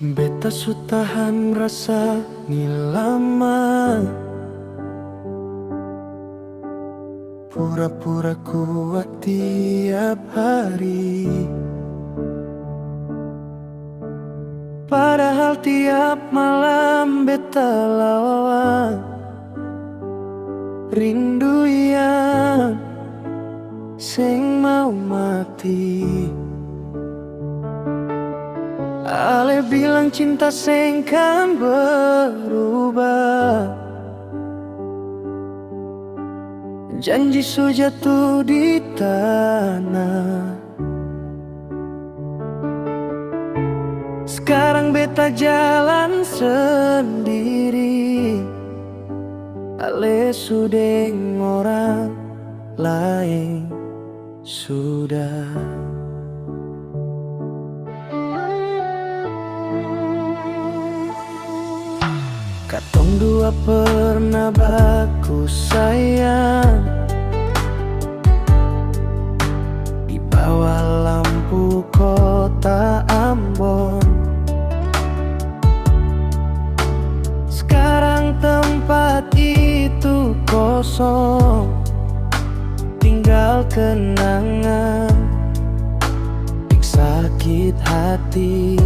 Beta su tahan rasa ni lama, pura-pura kuat tiap hari. Padahal tiap malam beta lawan rindu yang sing mau mati. Ale bilang cinta sing kan berubah, janji su jatuh di tanah. Sekarang beta jalan sendiri, ale sudeng orang lain sudah. Katong dua pernah baku sayang di bawah lampu kota Ambon. Sekarang tempat itu kosong, tinggal kenangan sakit hati.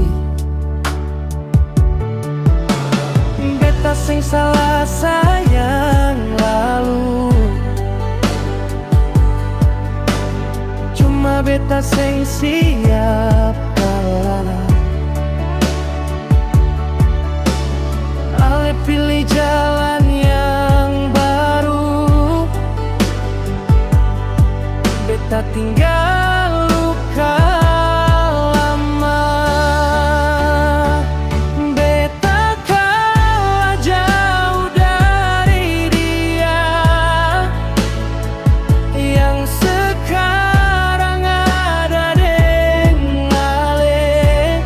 Beta sing salah sayang lalu, cuma beta sing siap kalah. Ale pilih jalan yang baru, beta tinggal luka lama. Beta kalah jauh dari dia yang sekarang ada deng ale.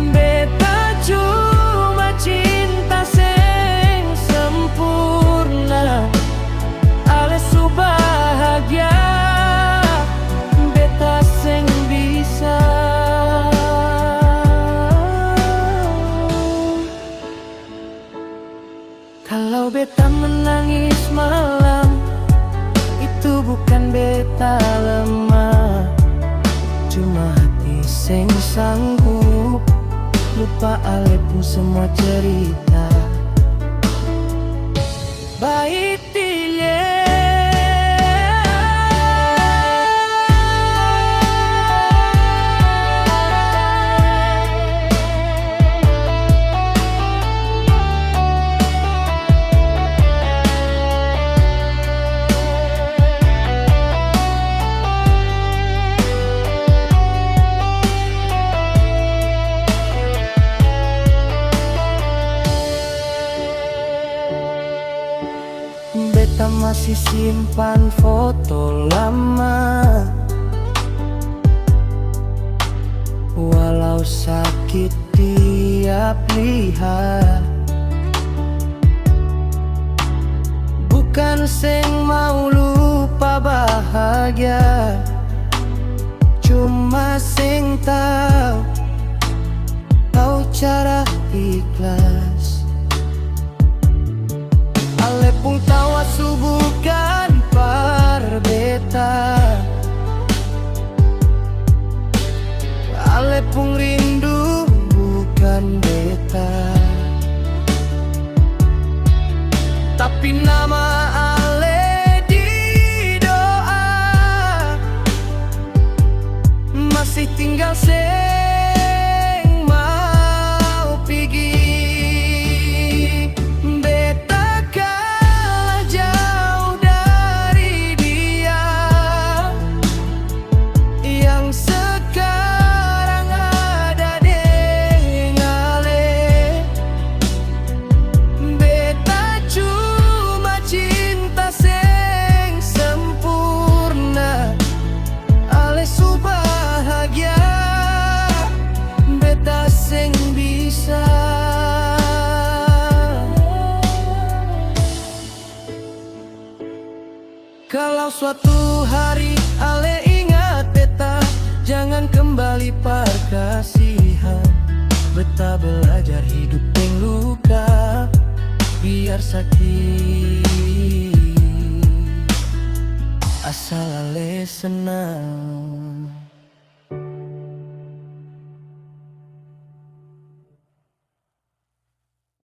Beta cuma cinta sing sempurna, ale su bahagia. Beta sing bisa. Kalau beta menangis malam, itu bukan beta lemah, cuma hati sing sanggup lupa ale pun semua cerita. Baik tilye beta masih simpan foto lama, walau sakit tiap lihat. Bukan sing mau lupa bahagia, cuma sing tahu cara ikhlas. Ale pun tahu asu bukan par beta, ale pun rindu bukan beta. Tapi nama ale di doa masih tinggal sing mau pergi. Kalau suatu hari ale ingat beta, jangan kembali par kasihan. biar sakit, asal ale senang.